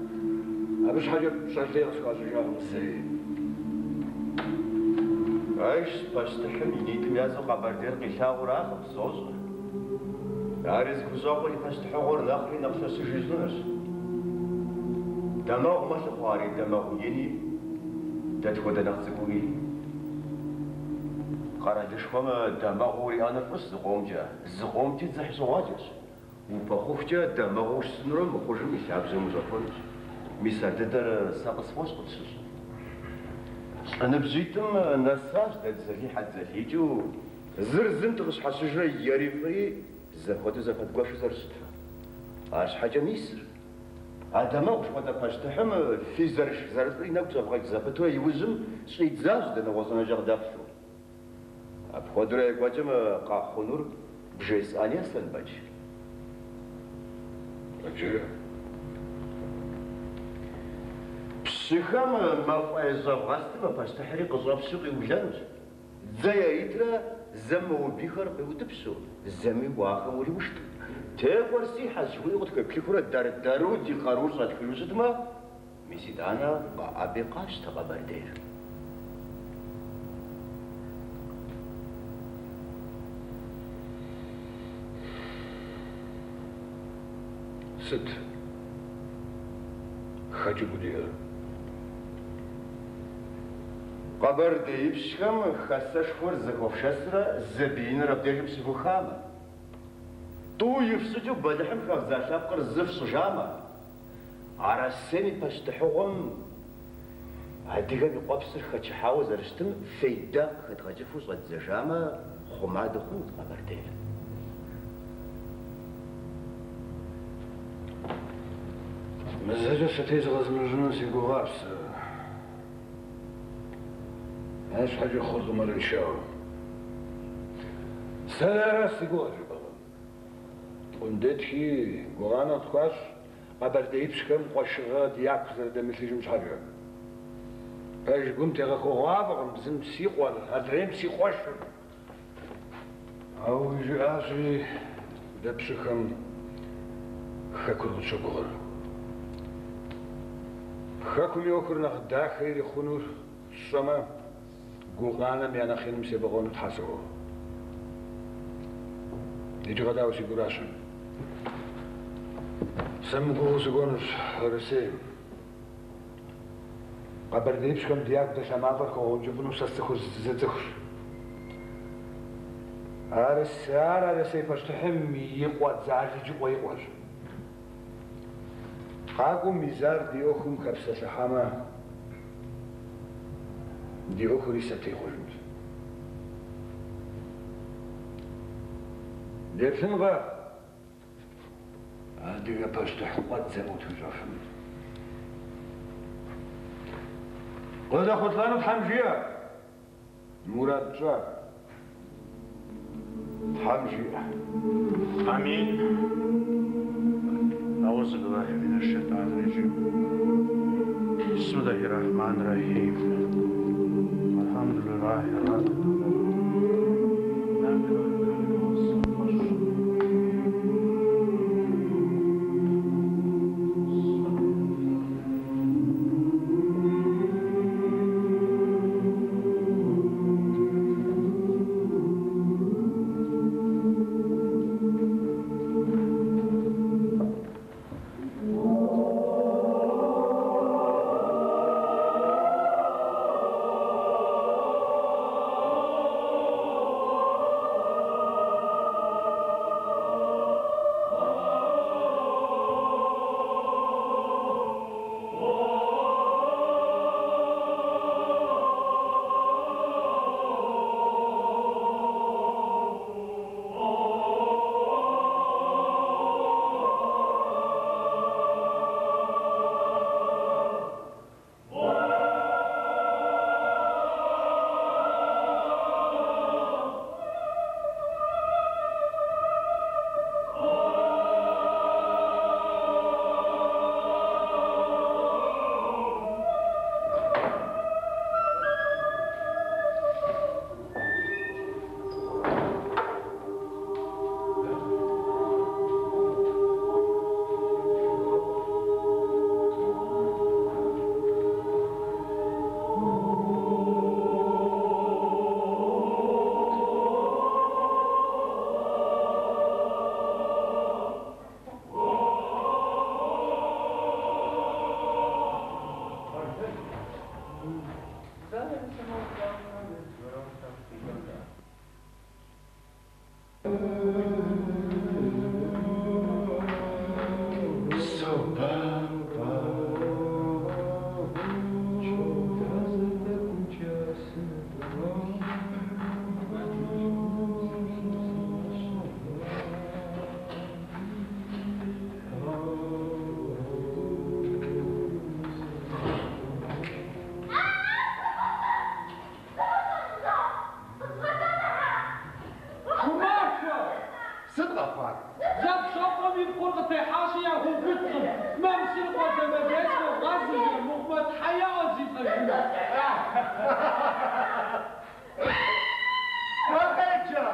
مش حاجة بشرطية سكازو جاهم سي عايش باش تحمي نيتم يازو قبردير قشاغ راخ بصوص عارز كوزاقو باش تحور ناخري نقصة سجزنوش دماغ ما تقواري دماغ يني تتودا نقصقوي قرادش خما دماغوري أنا فس زغومجا تزح زواجش وبخوفجا دماغوش سنرم بخوجم يسعب زي مزافونش ميسار تدر ساقس فوش قدسوش أنا بجيتم نساج تزلي حد زليجو زرزن تغش حشجرة يريفي زفوت زفت قوش زرشتها عاش حاجة ميسر هذا ما وش ودا باش تحم في زرش زرفري نقص بغيت زفتو يوزم شي تزاج دنا وزن جغ دافشو أبخدر يقوجم قاخونور بجيس أنيا سنباج أجل بشيخام ما فايزا غاست ما باش تحريق زرف سوقي وجانوس زي يترا زم وبيخر بودبسو زمي واخر ولي وشت تاخر سي حاسوي قلت لك كيف دار الدارو دي قاروصه فلوس ما ميسيد انا ابي قاش تقبر دير ست خاجي بودير قبر ديبشكم خسش خور زكوفشسرا زبين ربديهم سفوخامة تو يفسجو بدحم خفزا شابقر زف صجامة على السني باش تحوغم هديغا بقبسر خاتش حاوز رشتم فيدا خدغجفو صد زجامة خما دخوت قبر دير مزاجة ستيز غزمجنون سيقوغاس ماش حاجة خذ مرن شاو سلاس يقول وندتشي قرانا تقاش قبل ديبشكم قشغا دياك زرد مثل جمش حاجة باش قمت غاكو غابغ مزم سيقوال هدريم سيقوش او يجي آسي دبشكم خاكو شغل خاكو يوكر نخ داخل خنور السما قوغانا ميانا خير مسيبغون تحسوه يجي غدا وسيقراشن سمقوه سيقونش رسيم قبر ديبشكم دياك دا شمافر كو جبنو سستخو زدخش السيارة رسيم فاشتحم يقوى زعجي جقوى يقوى قاقو ميزار ديوخم كبسة شحامة ديو خوري ستي خورمت ديبسن غا ديغا باش تحقات زموت وجافن قد خطلانو تحمجية مراد جا تحمجية آمين أعوذ بالله من الشيطان الرجيم بسم الله الرحمن الرحيم الحمد لله رب Махача!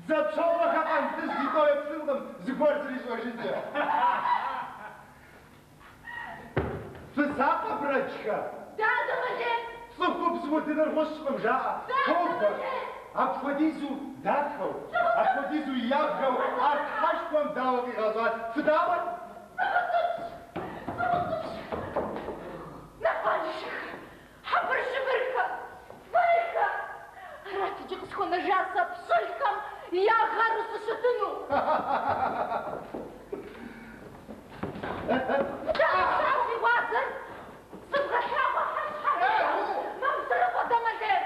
Запшалла хапан, ты згитое псилом, згорцели сложите. Фысапа, брачка? Да, домовец! Слуху взводинар господом жа. Да, домовец! Обходизу дахов, обходизу ябгов, архашком давали газат. Фдава? Напальщик! Абыржыбырка! Вайка! Ратычык схона жаса псулькам, я гарусы шатыну! Да, шафи вазыр! Сыбгашама хашхаша! Нам сырыпа домовец!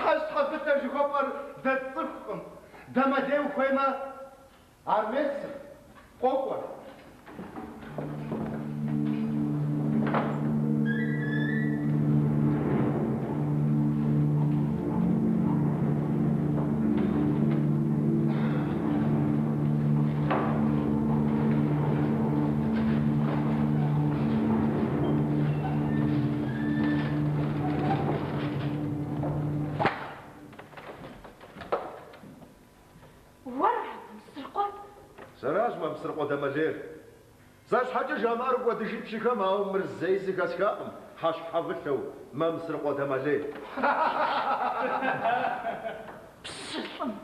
حسحبتها جوابر دتفهم دما ديو خويما ارمس قوقوا سراج ما مسرقو دمالير زاش حاجة جامار ودجيب شيكا ما هو مرزاي زكاسكاقم حاش حافلو ما مسرقو دمالير بشلم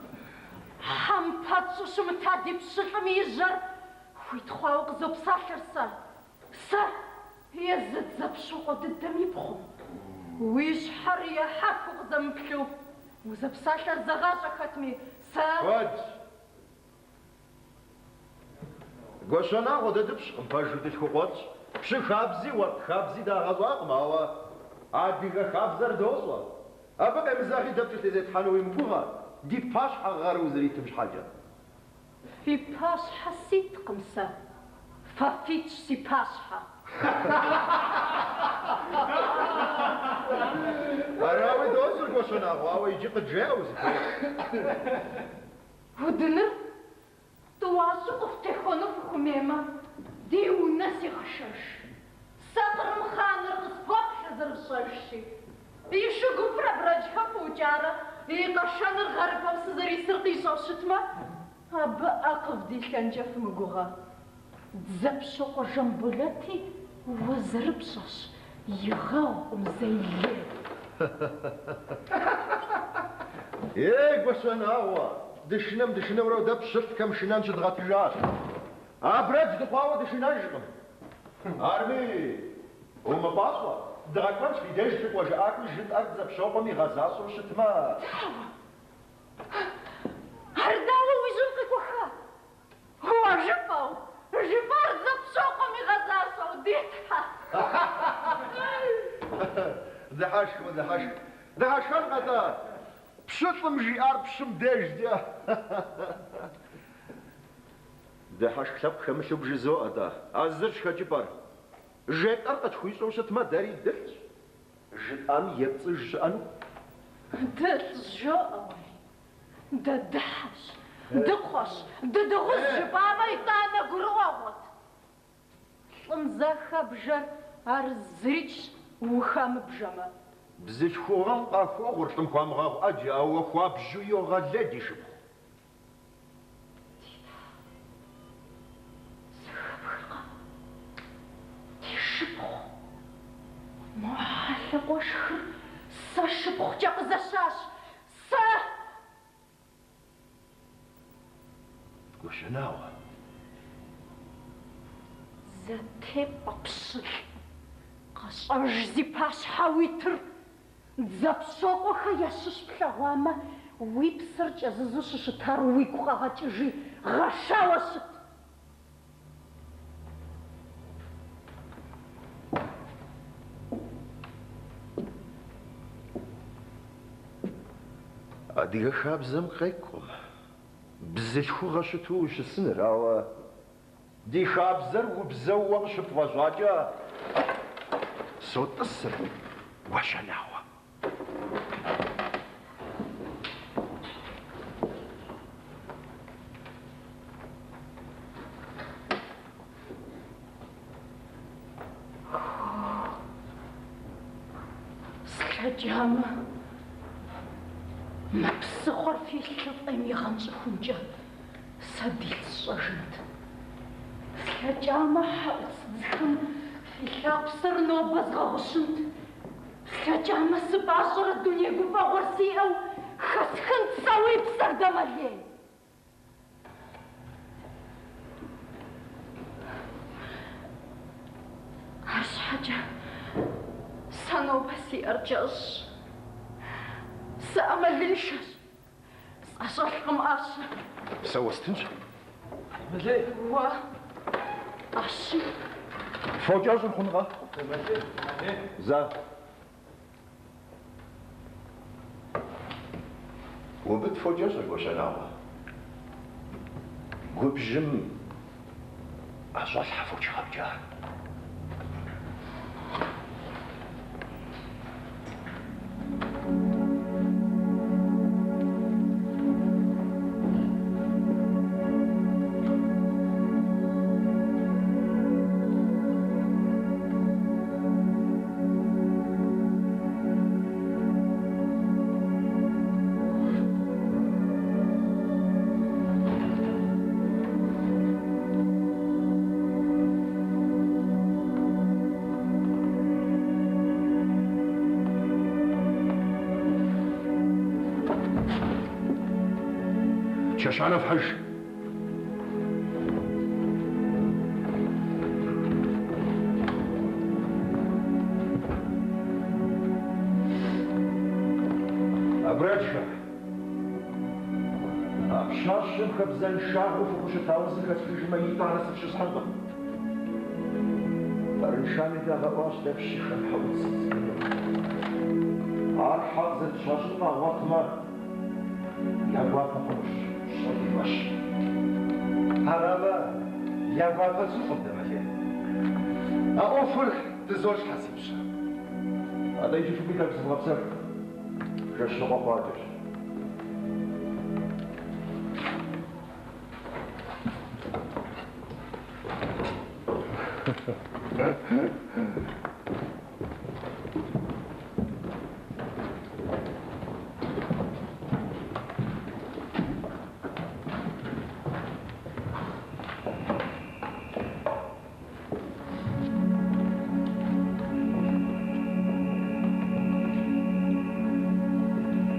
حمباتسو شمتادي بشلم يجر ويتخواوق زو بسافرسا سا يزد زبشوقو ددم يبخم ويش حر يحفق زمبلو وزبسافر زغاشا ختمي سا واج قوشنا غدا دبشقم باجودش خوقوتش بشي خابزي ورد خابزي دا غزواق ما هو عادي خابزر دوزوا أبقى مزاخي دبتش تزيد حانوي مبوغا دي باش حغار وزري تمش حاجة في باش حسيت قمسة ففيتش سي باشحة أراوي دوزر قوشنا غواوي يجي تجاوز ودنر تواسق افتخونه في خميمة دي ونسي خشش سطر مخانر قصبوك شزر الشرشي يشو قفرة برجحة فوجارة يقشان الغربة وسزري سرقي صوشتما أبا أقف دي كنجة في مقوغا تزبشق جنبولتي وزربشش يغاوكم زي الليل إيه قوشنا هو دشنم ورا دب شفت كم شنان شدغات جاش أبرج دقاوة دشنان جقم أرمي وما باصوا دغاكمش في ديش تقوى جاكل جد أكذب شوقمي غزاس وشتما هرداوة ويزنقك وخا هو جبار زب شوقمي غزاس وديتها دهاش خلقتا بشطم جي أرب شم ديش ديا دهاش كتاب خمسة بجزو أدا أزرش خجبار جيت أرقت خويسو شتما داري دلت جد أم يبصج أنو دلت جو أولي دحش دقش دغز جبابا يتانا قروغوت صمزاخا بجر أرزريش وخام بجمع بزيت خوغان قافو غرتم خوام غاو أجي أو خواب جويو غالدي شبخ شبخ ما حلق وشخر سا شبخ جاق زشاش سا وشناوة زتي بقشل قاش أرجزي باش حاويتر زبشوق وخياشش بلغوامة ويبسرج أززوش شتار ويكوغا غاتجي غشاوشت أديك خاب زم قيكم بزيت خو غشتو وش السنر أو دي خاب زر وبزوغ شفت وزواجة صوت السر وشناوة слъэкӏамэ, мы псыхъуэр фи лъыфӏем игъэнщӏыхункӏэ сабий сщӏэжынт. Слъэкӏамэ хьэӏуцӏыхым фи лъапсэр нобэ згъэгъущынт. Слъэкӏамэ сыпӏащӏэрэ дуней гуфӏэгъуэр сиӏэу хэсхынт сэ уи псэр дэмэлей. Арщхьэкӏэ сэ нобэ сиӏэр кӏэщӏщ, сэ ӏэмалыншэщ, сӏэщӏэлъкъым ӏащэ. Сэ уэстынщ. Мэлей. Уэ ӏащи. Фокӏэщӏыр хъунукъэ? Зэ. Убыт фокӏэщӏыр гуэшэнауэ. Губжьым ӏэщӏэлъхьэ фокӏыгъэбджа. شاشانة في حج أبرادشا أبشاشم خبزان شاغو فوقش تاوزن كتفيش ما يطارس في شصحبه فرنشاني دا غواش دبشي خنحوت سيزيني أرحض زن شاشنا وطمة يقواقع خمش صلي باش هرابا يقواقع سخب دمالي أوفر تزوج حسيبش هذا يجي في بيتك سبغبسر جاش نقوى قادر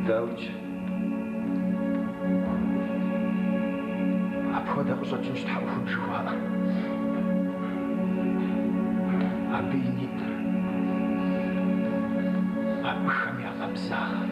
داوج أبغى أخذ جنس تحاول جوا أبي نيتر أبي خميا أبزاغ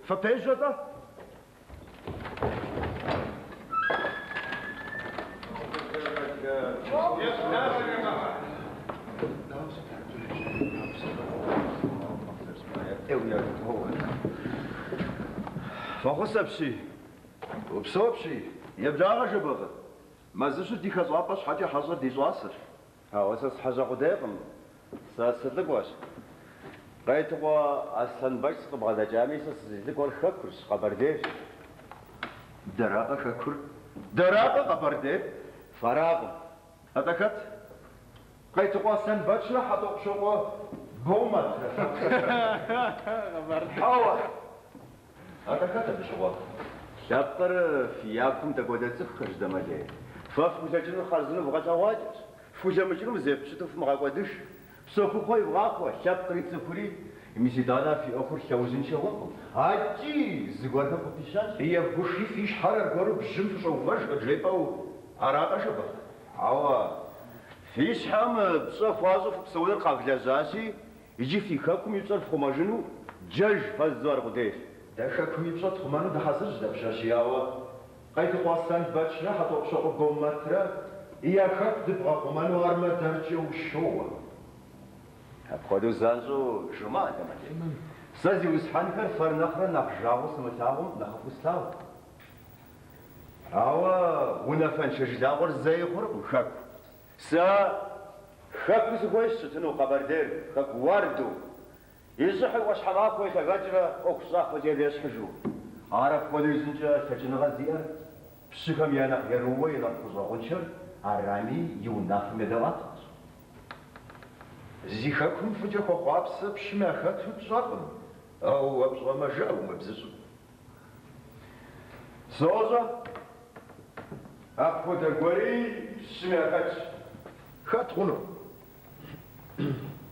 فبيجوتا فخسبشي وبصوبشي يبدا غجبغ ما زش دي خزوابش حاجه حاجه دي زواسر ها اساس حاجه قدام ساسلك واش قايتوا أصلاً بس قبل جامعة سيزيد كل خكرش خبرديش دراقة خكر دراقة خبردي فراغ هذا كت قيتقوا سنباتشرا حطوق شوقو بومت هوا هذا كتب شوقو شابقر فياكم تقودت سخرج دمالي ففوجاجن خرزن بغا تواجد فوجا مجرم زيب شتوف مغاقودش سوكو خوي بغاقوا شابقر يتسكري ميسي دانا في اخر شوزن شوقو هاجي زغورنا بوتيشان هي بوشي فيش حرر قرب الشمس شوفاش جيباو عراقه شبه عوا فيش حام بصفازو في بسودر قاقلازاسي يجي في كاكم يتصل فخماجنو جاج فازار قدير ده شاكم يبسط خمانو ده حصرش ده بشاشي عوا قيت قواستان باتشنا حطوق شوقو بومترا هي كاك دبغا خمانو غرما درجي وشوه خودو زانزو جماعة دمالي سازي وسحانكر فرنخرا نقجاغو سمتاغم نخفستاغ عوا ونفن شجداغر زي خرق وشاك خاك بسكويش ستنو قبردير خاك واردو يصحي واش حماكو يتغجر اقصاف وجيل يصحجو عارف خودو يزنجا تجنغا زيار بسكم يانا يروي ينقضا غنشر عرامي يوناف مدوات زيخاكم فجأة خوابس بشماخات وبصاقم أو أبصغى ما جاء ومبززو صوزة أخو دقوري شماخات خات غنو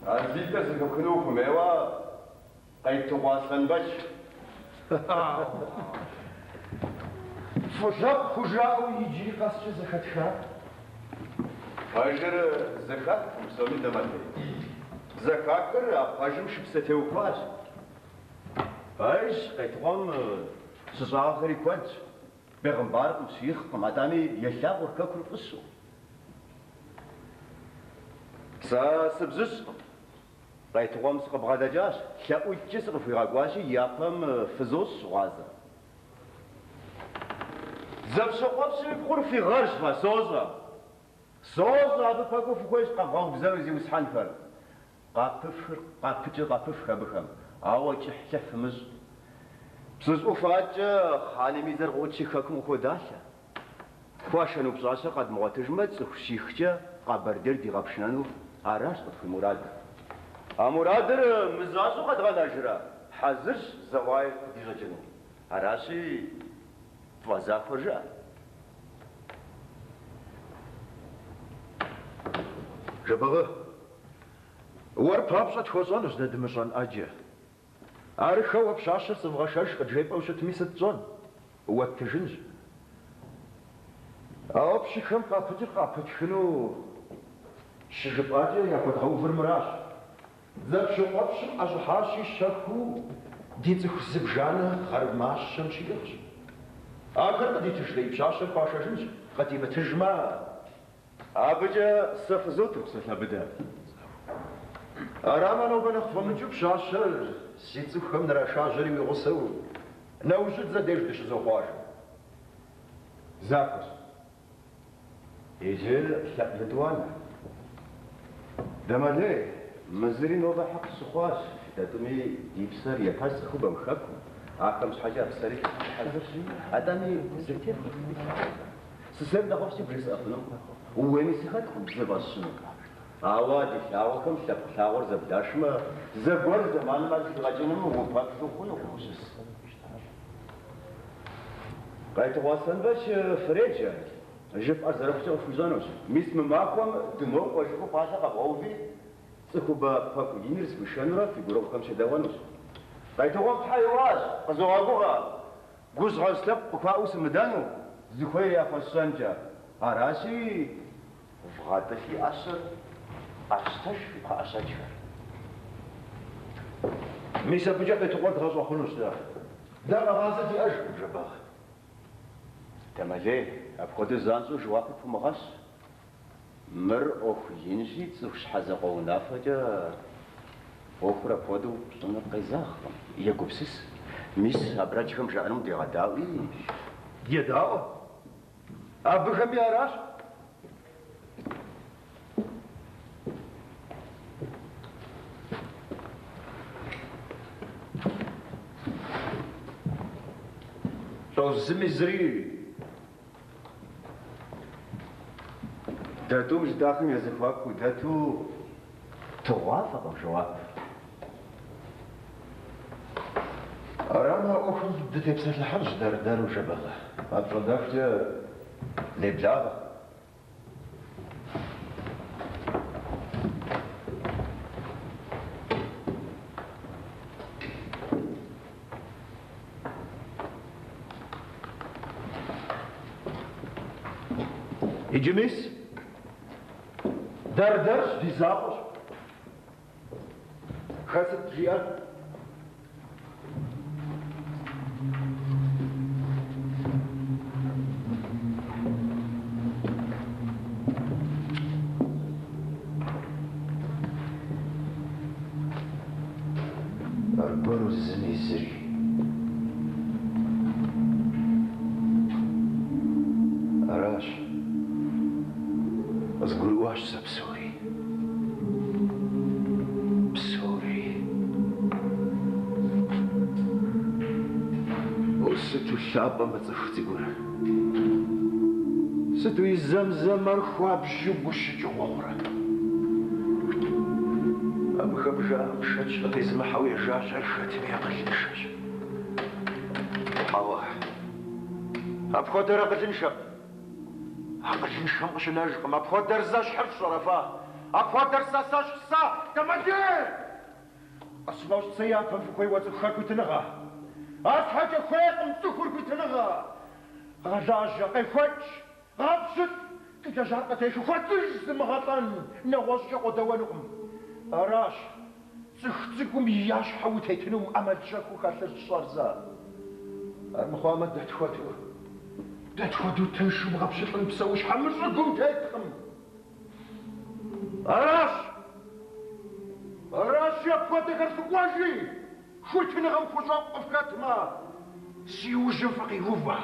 عزيزة زكوكنوكم إيوا قيد تواصلن باش فجأة خجاء ويجي قاسش زخات خات فاجر زكاة مسومي دمالي زكاة كر فاجم شبسته وكواش فاج قيتقوم سزاخري كوانت بغنبار مسيخ قمادامي يشاغ وركاكل قصو سبزس قيتقوم سقب غادا جاش شاقو يتجسر في غاقواشي ياقم فزوس غازة زبسو قبسي بخور في غرش فاسوزة صوزة بفاقو فكويس قاقو بزاوزي وسحانفر قاقفر خبخم عاوة جحجف مز بسوز أفاج خالي ميزر غوتشي خاكم خو داشا خواشنو بزاشا قد مواتجمت سخشيخجا قابردر دي غابشنانو عراش قد في مراد مرادر مزاشو قد غناجرا حزش زواير دي غجنو عراشي توازاق فرجا جبغه وربابشة خوزانوس ندمشان أجي عارخة وبشاشة سبغشاش قد جيبا وشتمي ستزون واتجنج أو بشكم قابج خنو شجب أجي ياخد غوفر مراش ذا شو قبشم أجحاشي شاكو ديت خزب جانا خرب ماش شمشي يخش آخر قد يتشلي بشاشة باشا جنج قد يمتجمع أبجا سفزوتو بسفلا بدا أراما نو بنخفى من جوب شاشر سيتسو خم نرا شاجري ويغسو نوجد زديش دش زواج زاكس يجل شاب لدوانا دمالي مزري نوبا حق السخواش تاتمي يبسر يفاس خوبا مخاكو عاقمش حاجة بسري أدامي زيتين سسر دخوشي بريس أفنو وويني سيخاتكم بزباس شنو عوادي شاوكم شاور زبداشما زبور زمان ما تغجنم وفاك شوخونو كوشس قايت واصل باش فريجا جف أزرفت فوزانوس ميسم معكم دموع وجهو باشا قبوفي سكوبا فاكو ينرس بشانورا في قروب كم شدوانوس قايت وقت حيواز قزوغوغا قوز غسلب وفاوس مدانو زخويا فسانجا عراسي وفغاتا في أسر أستش في أسجفر ميسا بجاقي تقوات غزو خنوس دا غازتي أجب جباغ تمالي أبخد زانزو جوابي فمغاس مر أخ ينجي تسوش حزقو نافجا أخرى فودو بصنع قيزاخ يقبسس ميس أبراجهم جانم دي غداوي يداو أبخم يا راس شو زمي زري داتو مش داخل يزخواك وداتو توافق جواب. أرانا أخذ بدي بسات الحرج دار وجبغة. أبردافت لبلاغة. إجميس درش دي زابش خاصة جيال أربرو الزميزري أراش أزقول واش سبسوري بسوري وستو الشعب ما تخطيقون ستو يزمزم مرخواب جوب وشجوغورا أم خبجا مشاتش لقيزم حاوي جاشا الخاتمي أقلنشاش حوا أبخدر أقلنشا أقلنشا مش ناجقم أبخدر زاش حرف شرفا أبخدر ساساش سا تمدين أصباش تسيافا في كوي وتخاكو تنغا أصحاجة خويق متخور كو تنغا غجاجة قيفتش غابشت كجا جارقة تيشو فتش زمغطان نواشق ودوانقم أراش تختكم ياش حوتيتنم أمل شاكو خاطر الشارزا المخوامة داتخواتو تنشو بغابشتن بسوش حمش رقم تايتخم أراش يا بخواتي غير سقواجي شو تنغم خوشاق أفكاتما سيوجن فقي هوفا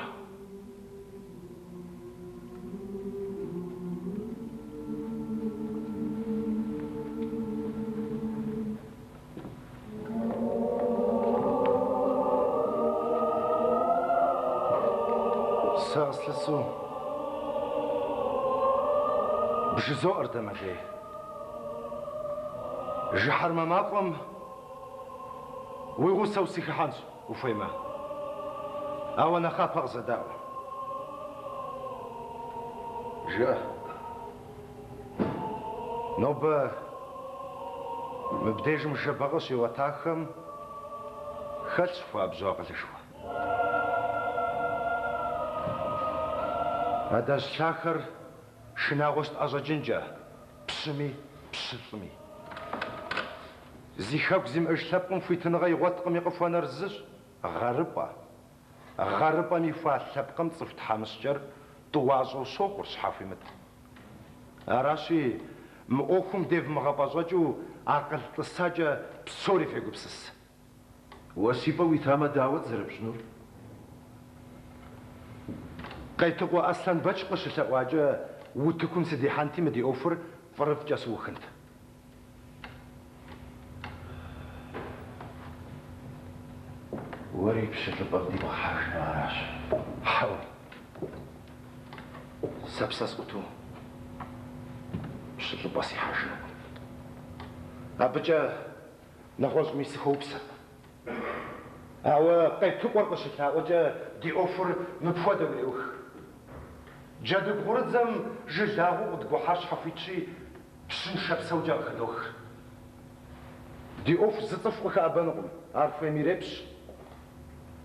ساس لسو بجزو أردمدي جحر مماقم ويغوسا وسيخ حانج وفيما أوانا خاف أغزى داو جا نوبا مبديج مجبغش وتاخم خلش فوا بزوغ لشوا هذا الشاخر شناغوست أزاجنجا بسمي بسلمي زيخاك زيم أشتبقم في تنغي غوتقم يقفوانا رزج غربا ميفا ثبقم صفت حامسجر دوازو سوقر صحافي مد أراشي مؤخم ديف مغابازوجو عقل تساجا بسوري في قبسس وسيبا ويتاما داوت زرب شنور قيتقو أصلاً بچقش لأواجه وتكون سدي حانتي مدي أوفر فرف جاسو خنت وري بشكل بغدي بحاج ناراش حاول سبساس قطو بشكل باسي حاجة أبجا نغوز ميسي خوبسا أو قيتقو ورقش لأواجه دي أوفر مبفوده وليوخ جادو بغرزم جلاغو قد قوحاش حفيتشي بشن شابسا وجا خدوخ دي اوف زطف وخا ابانقم عارفه ميربش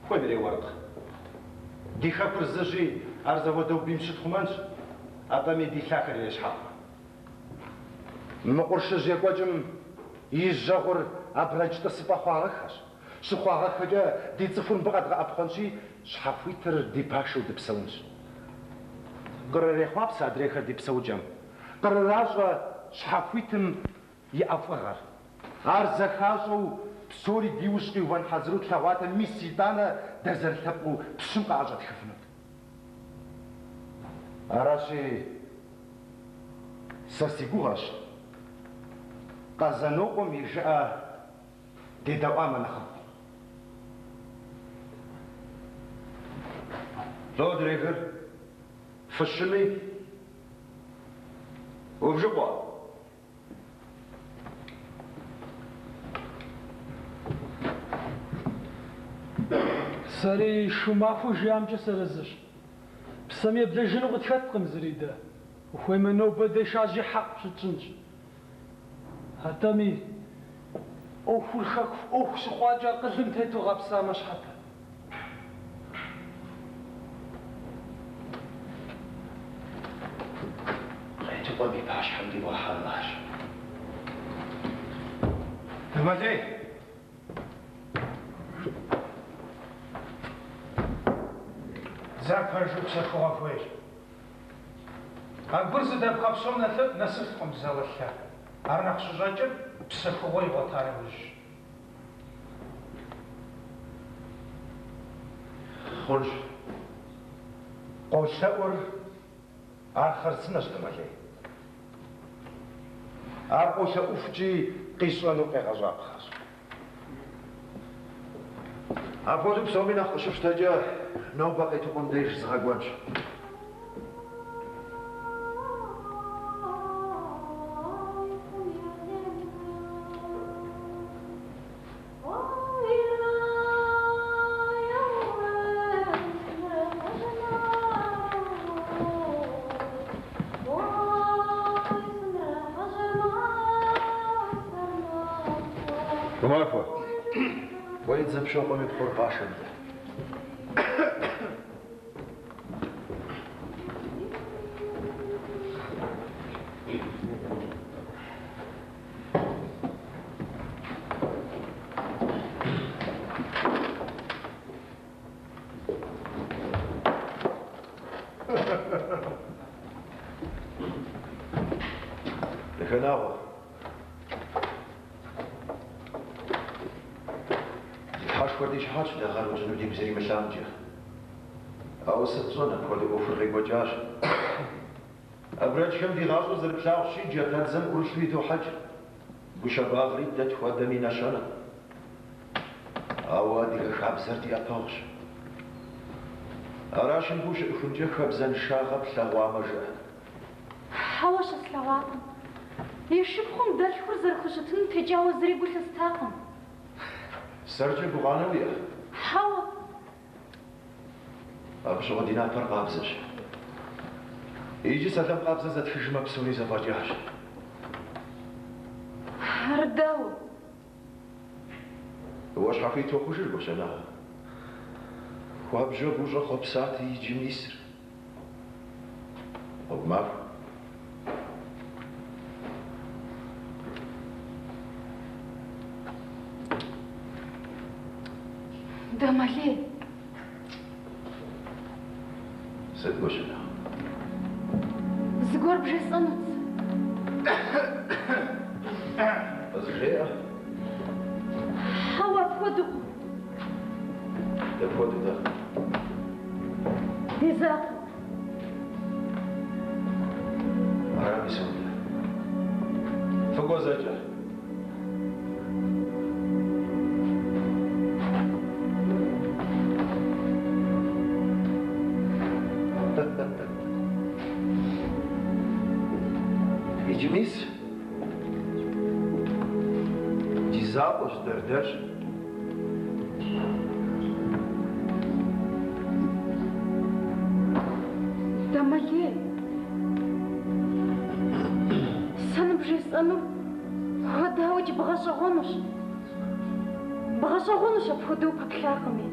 خوي مري ورق دي خاكر زجي ارزا ودو بيمشي تخمانش ابا مي دي لاخر يشحق مقرش جاكواجم يجاغر ابراج تصباخوارخش شخوارخ جا دي تصفون بغدغ ابخونشي شحفيتر دي باشو دبسونش قرر يخواب سادريخر دي بسوجم قرر راجغ شحفيتم يأفغر أرزخازو بسوري ديوشقي وان حزرو تلاواتا ميسيدانا دزر ثبقو بشمق عجد خفنك أراشي ساسيقوغاش قازانوكم يجاء دي دوام نخم لو دريغر فشمي Убжыкъуа? Сэри шумахуэ жиӏэмкӏэ сырэзыщ. Псэм еблэжыну къытхэткъым зыри дэ. Ухуеймэ нобэ дешажьи хьэкъ щытщӏынщ. Атӏэми ӏуэхур хэку ӏуэху щыхъуакӏэ акъылым тету гъэпсамэ щхьэтэ. Къетыпӏэм и пащхьэм дигъуэхьэнащ. Дамалей! Запэжу псэхугъуэ хуейщ. А гур зыдэпхъэ псом нэсыфкъым бзэлъэ. Ар нэхъ щыщӏэкӏыр псэхугъуэ игъуэта иужьщ. Хъунщ. Къолъэӏур ар хъарцынэщ, Дамалей. Ар къолъэӏуфкӏи къищӏэну къегъэщӏапхъэщ. Апхуэдэу псоми нэхъ къыщыфтэкӏэ нобэ къетыпӏэм деж згъэкӏуэнщ. Гумахуэ! Уэйд зэпщэпӏэм и пхъур гъашэм дэ. Лэхэнагъуэ. Тхьэшхуэр ди щхьэщ дагъэрыукӏыну дигу зэримылъамкӏэ. Ауэ сыт щӏэн апхуэдэ ӏуэхур къекӏуэкӏащ. Абрэджхэм ди гъащӏэр зэрыплъагъущи джэдадзэм ӏурылъу идохьэкӏ. Гущэбагъри дэт хуэдэми нэщэнэ. Ауэ адыгэ хабзэр ди ӏэпэгъущ. Аращ мыбы ущыӏыхункӏэ хэбзэншагъэ плъэгъуамэ жыӏэ. Хьэуэ щыслъэгъуакъым. И шыпхъум дэлъхур зэрыхущытыну текӏауэ зыри гу лъыстакъым. Сэркӏэ гугъанэу иӏэ. Хьэуэ. Абы щыгъуэ ди напэр къабзэщ. Иджы сэлъэм къабзэ зэтхыжмэ псори зэфӏэкӏащ. Ардэуэ. Уэ щхьэхуи тохъужыр гущэнагъэ. Хуабжьэ гущӏэ хъуэпсати иджы мисыр. Гъуэгумахуэ. Дамалей. Сыт гущэнагъэ? Зыгуэр бжесӏэнут. Къызжеӏэ. Хьэуэ апхуэдэукъым. Дапхуэдэу дэ? Ди закъуэ. Арами сондэ. Фыгуэ зэкӏэ. Иджы мис. Ди закъуэщ дэрдэрщ. Дамалей. Сэныбжесӏэнур хуэдауэкӏ бгъэщӏэгъуэнущ. Бгъэщӏэгъуэнущ апхуэдэу пэплъакъыми.